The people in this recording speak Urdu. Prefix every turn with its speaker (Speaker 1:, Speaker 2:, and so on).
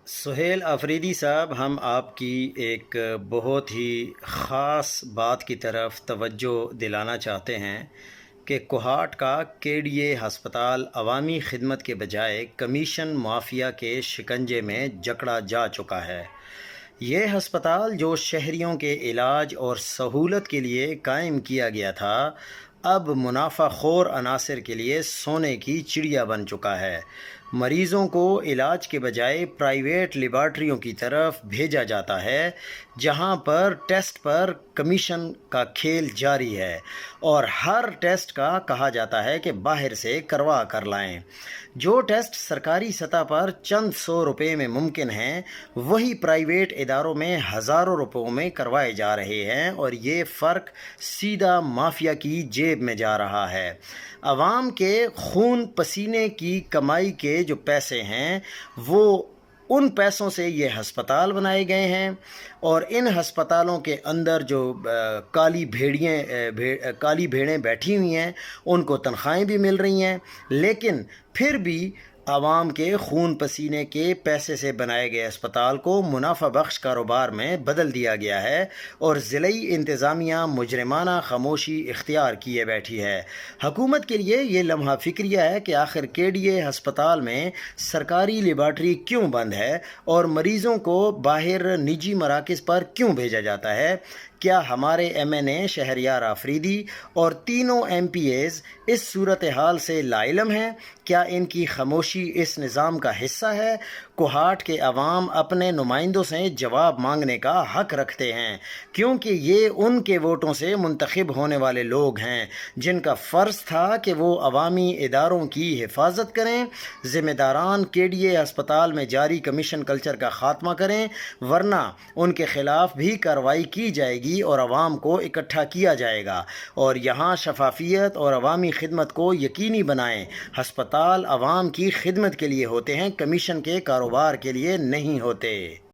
Speaker 1: سہیل آفریدی صاحب، ہم آپ کی ایک بہت ہی خاص بات کی طرف توجہ دلانا چاہتے ہیں کہ کوہاٹ کا کے ڈی اے ہسپتال عوامی خدمت کے بجائے کمیشن مافیا کے شکنجے میں جکڑا جا چکا ہے۔ یہ ہسپتال جو شہریوں کے علاج اور سہولت کے لیے قائم کیا گیا تھا، اب منافع خور عناصر کے لیے سونے کی چڑیا بن چکا ہے۔ مریضوں کو علاج کے بجائے پرائیویٹ لیبارٹریوں کی طرف بھیجا جاتا ہے، جہاں پر ٹیسٹ پر کمیشن کا کھیل جاری ہے اور ہر ٹیسٹ کا کہا جاتا ہے کہ باہر سے کروا کر لائیں۔ جو ٹیسٹ سرکاری سطح پر چند سو روپے میں ممکن ہیں، وہی پرائیویٹ اداروں میں ہزاروں روپوں میں کروائے جا رہے ہیں، اور یہ فرق سیدھا مافیا کی جیب میں جا رہا ہے۔ عوام کے خون پسینے کی کمائی کے جو پیسے ہیں، وہ ان پیسوں سے یہ ہسپتال بنائے گئے ہیں، اور ان ہسپتالوں کے اندر جو کالی بھیڑیں بیٹھی ہوئی ہیں، ان کو تنخواہیں بھی مل رہی ہیں، لیکن پھر بھی عوام کے خون پسینے کے پیسے سے بنائے گئے اسپتال کو منافع بخش کاروبار میں بدل دیا گیا ہے، اور ضلعی انتظامیہ مجرمانہ خاموشی اختیار کیے بیٹھی ہے۔ حکومت کے لیے یہ لمحہ فکریہ ہے کہ آخر کے ڈی اے ہسپتال میں سرکاری لیبارٹری کیوں بند ہے اور مریضوں کو باہر نجی مراکز پر کیوں بھیجا جاتا ہے۔ کیا ہمارے ایم این اے شہریار آفریدی اور تینوں ایم پی ایز اس صورتحال سے لاعلم ہیں؟ کیا ان کی خاموشی اس نظام کا حصہ ہے؟ کوہاٹ کے عوام اپنے نمائندوں سے جواب مانگنے کا حق رکھتے ہیں، کیونکہ یہ ان کے ووٹوں سے منتخب ہونے والے لوگ ہیں، جن کا فرض تھا کہ وہ عوامی اداروں کی حفاظت کریں۔ ذمہ داران کے ڈی اے ہسپتال میں جاری کمیشن کلچر کا خاتمہ کریں، ورنہ ان کے خلاف بھی کارروائی کی جائے گی اور عوام کو اکٹھا کیا جائے گا، اور یہاں شفافیت اور عوامی خدمت کو یقینی بنائیں۔ ہسپتال عوام کی خدمت کے لیے ہوتے ہیں، کمیشن کے کاروبار کے لیے نہیں ہوتے۔